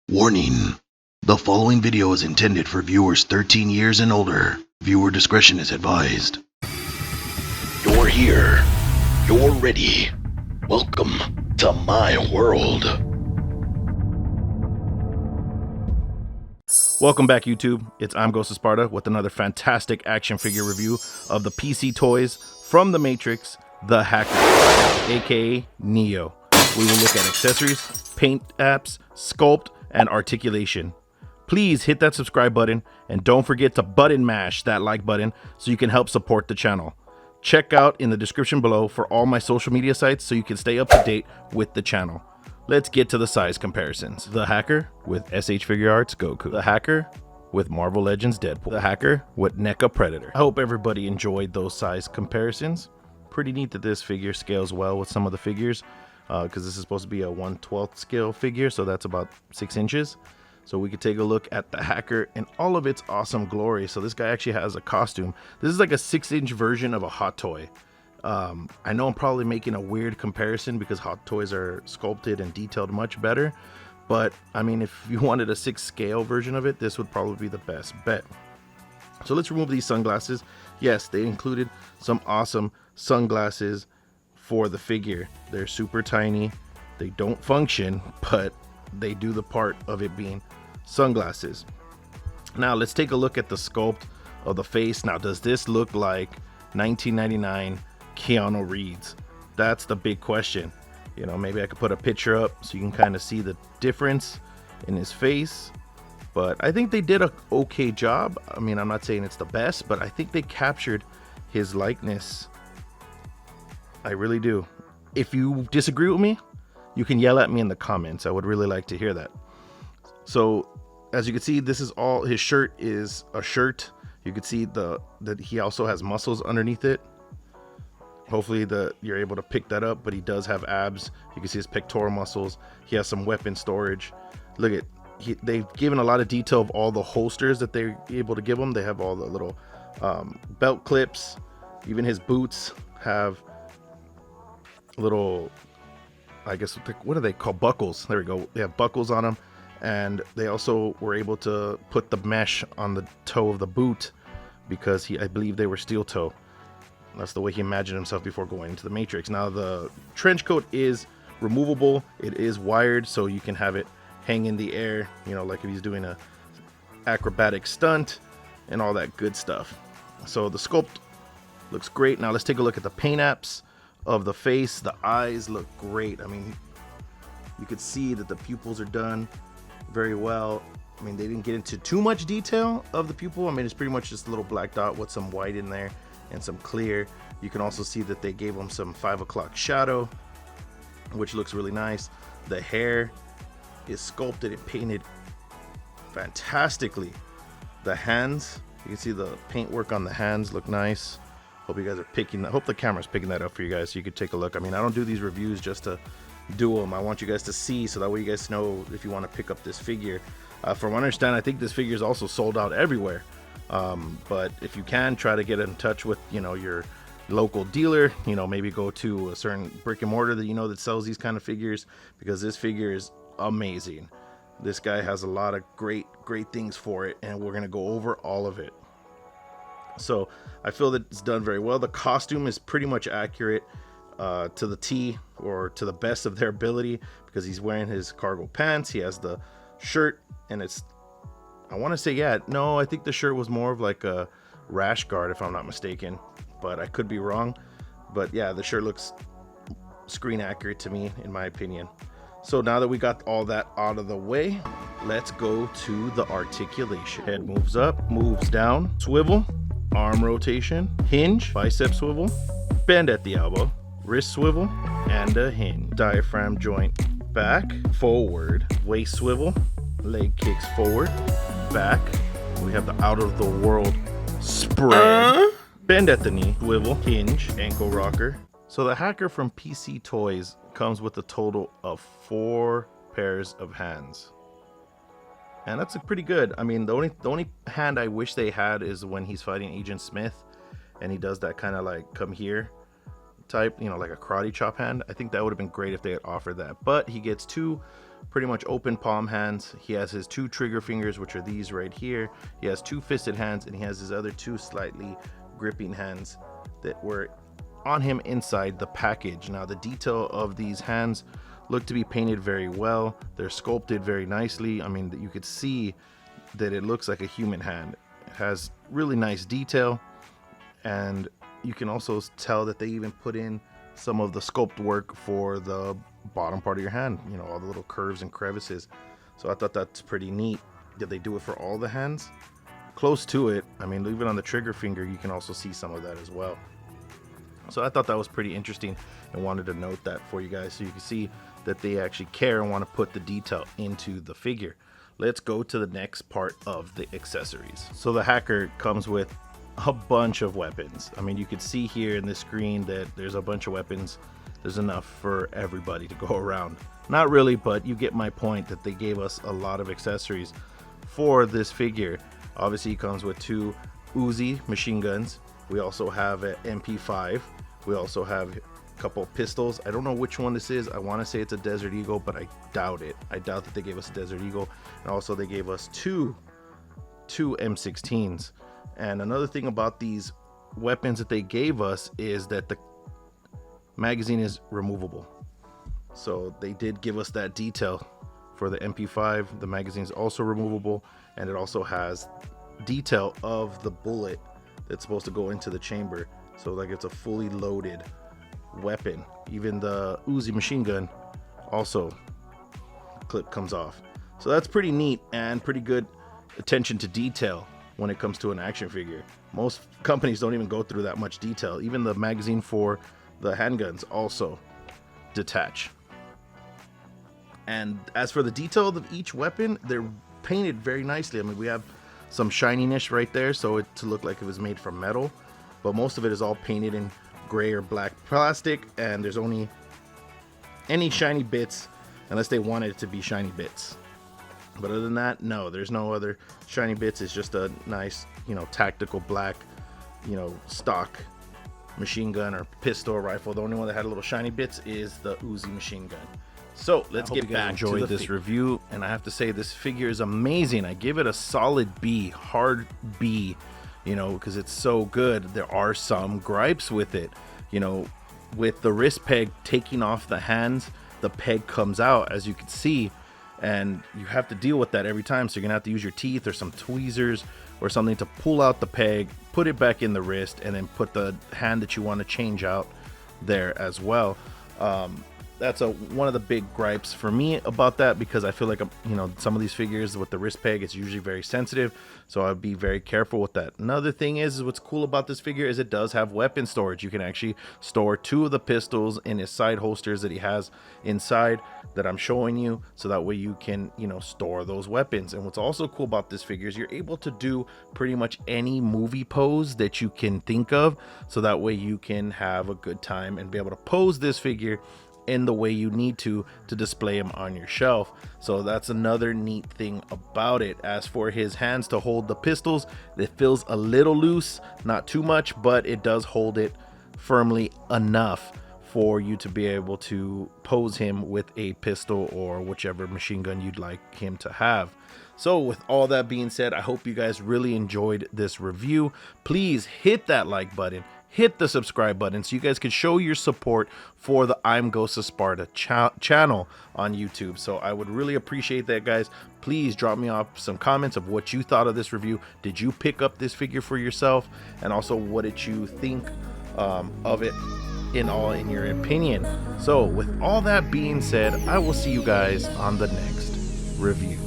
Warning. The following video is intended for viewers 13 years and older. Viewer discretion is advised. You're here. You're ready. Welcome to my world. Welcome back, YouTube. It's I'm Ghost of Sparta with another fantastic action figure review of the PCtoys from the Matrix, the Hacker, aka Neo. We will look at accessories, paint apps, sculpt, and articulation. Please hit that subscribe button and don't forget to button mash that like button so you can help support the channel. Check out in the description below for all my social media sites so you can stay up to date with the channel. Let's get to the size comparisons. The Hacker with SH Figuarts Goku. The Hacker with Marvel Legends Deadpool. The Hacker with NECA Predator. I hope everybody enjoyed those size comparisons. Pretty neat that this figure scales well with some of the figures because this is supposed to be a 1/12 scale figure, so that's about 6 inches. So we could take a look at the Hacker in all of its awesome glory. So this guy actually has a costume. This is like a 6-inch version of a Hot Toy. I know I'm probably making a weird comparison because Hot Toys are sculpted and detailed much better, but I mean, if you wanted a 6 scale version of it, this would probably be the best bet. So let's remove these sunglasses. Yes, they included some awesome sunglasses for the figure. They're super tiny. They don't function, but they do the part of it being sunglasses. Now let's take a look at the sculpt of the face. Now, does this look like 1999 Keanu Reeves? That's the big question. You know, maybe I could put a picture up so you can kind of see the difference in his face, but I think they did a okay job. I mean, I'm not saying it's the best, but I think they captured his likeness. I really do. If you disagree with me, you can yell at me in the comments. I would really like to hear that. So as you can see, this is all his shirt is a shirt. You can see that he also has muscles underneath it. Hopefully you're able to pick that up, but he does have abs. You can see his pectoral muscles. He has some weapon storage. Look at, they've given a lot of detail of all the holsters that they're able to give him. They have all the little belt clips. Even his boots have little, I guess, what are they called? Buckles. There we go. They have buckles on them. And they also were able to put the mesh on the toe of the boot because I believe they were steel toe. That's the way he imagined himself before going into the Matrix. Now the trench coat is removable. It is wired, so you can have it hang in the air, you know, like if he's doing a acrobatic stunt and all that good stuff. So the sculpt looks great. Now let's take a look at the paint apps of the face. The eyes look great. I mean, you could see that the pupils are done very well. I mean, they didn't get into too much detail of the pupil. I mean, it's pretty much just a little black dot with some white in there and some clear. You can also see that they gave him some 5 o'clock shadow, which looks really nice. The hair is sculpted and painted fantastically. The hands, you can see the paint work on the hands look nice. Hope you guys are picking that. Hope the camera's picking that up for you guys so you could take a look. I mean, I don't do these reviews just to do them. I want you guys to see so that way you guys know if you want to pick up this figure. From what I understand, I think this figure is also sold out everywhere. But if you can, try to get in touch with, you know, your local dealer. You know, maybe go to a certain brick and mortar that you know that sells these kind of figures, because this figure is amazing. This guy has a lot of great things for it, and we're gonna go over all of it. So I feel that it's done very well. The costume is pretty much accurate to the T, or to the best of their ability, because he's wearing his cargo pants. He has the shirt, and it's, I want to say, yeah, no, I think the shirt was more of like a rash guard if I'm not mistaken, but I could be wrong. But yeah, the shirt looks screen accurate to me, in my opinion. So now that we got all that out of the way, let's go to the articulation. Head moves up, moves down, swivel, arm rotation, hinge, bicep swivel, bend at the elbow, wrist swivel, and a hinge. Diaphragm joint back, forward, waist swivel, leg kicks forward, back. We have the out of the world spread, bend at the knee, swivel, hinge, ankle rocker. So the Hacker from PCtoys comes with a total of 4 pairs of hands. And that's pretty good. I mean, the only hand I wish they had is when he's fighting Agent Smith and he does that kind of like come here type, you know, like a karate chop hand. I think that would have been great if they had offered that. But he gets 2 pretty much open palm hands. He has his 2 trigger fingers, which are these right here. He has 2 fisted hands, and he has his other 2 slightly gripping hands that were on him inside the package. Now the detail of these hands look to be painted very well. They're sculpted very nicely. I mean, you could see that it looks like a human hand. It has really nice detail, and you can also tell that they even put in some of the sculpt work for the bottom part of your hand, you know, all the little curves and crevices. So I thought that's pretty neat. Did they do it for all the hands? Close to it. I mean, even on the trigger finger, you can also see some of that as well. So I thought that was pretty interesting and wanted to note that for you guys so you can see that they actually care and want to put the detail into the figure. Let's go to the next part of the accessories. So the hacker comes with a bunch of weapons. I mean, you can see here in the screen that there's a bunch of weapons. There's enough for everybody to go around. Not really, but you get my point that they gave us a lot of accessories for this figure. Obviously, it comes with 2 Uzi machine guns. We also have an MP5. We also have a couple pistols. I don't know which one this is. I want to say it's a Desert Eagle, but I doubt it. I doubt that they gave us a Desert Eagle. And also they gave us two M16s. And another thing about these weapons that they gave us is that the magazine is removable. So they did give us that detail for the MP5. The magazine is also removable, and it also has detail of the bullet that's supposed to go into the chamber. So like it's a fully loaded weapon. Even the Uzi machine gun also clip comes off. So that's pretty neat and pretty good attention to detail when it comes to an action figure. Most companies don't even go through that much detail. Even the magazine for the handguns also detach. And as for the detail of each weapon, they're painted very nicely. I mean, we have some shininess right there, so it to look like it was made from metal, but most of it is all painted in gray or black plastic, and there's only any shiny bits unless they wanted it to be shiny bits. But other than that, no, there's no other shiny bits. It's just a nice, you know, tactical black, you know, stock machine gun or pistol or rifle. The only one that had a little shiny bits is the Uzi machine gun. So let's get back to this review, and I have to say this figure is amazing. I give it a solid B, hard B, you know, because it's so good. There are some gripes with it, you know, with the wrist peg taking off the hands, the peg comes out, as you can see, and you have to deal with that every time. So you're gonna have to use your teeth or some tweezers or something to pull out the peg, put it back in the wrist, and then put the hand that you want to change out there as well. That's one of the big gripes for me about that, because I feel like, you know, some of these figures with the wrist peg, it's usually very sensitive, so I'd be very careful with that. Another thing is what's cool about this figure is it does have weapon storage. You can actually store 2 of the pistols in his side holsters that he has inside that I'm showing you, so that way you can, you know, store those weapons. And what's also cool about this figure is you're able to do pretty much any movie pose that you can think of, so that way you can have a good time and be able to pose this figure in the way you need to display him on your shelf. So that's another neat thing about it. As for his hands to hold the pistols, it feels a little loose, not too much, but it does hold it firmly enough for you to be able to pose him with a pistol or whichever machine gun you'd like him to have. So with all that being said, I hope you guys really enjoyed this review. Please hit that like button, hit the subscribe button so you guys can show your support for the I'm Ghost of Sparta channel on YouTube. So I would really appreciate that, guys. Please drop me off some comments of what you thought of this review. Did you pick up this figure for yourself? And also, what did you think of it in your opinion? So with all that being said, I will see you guys on the next review.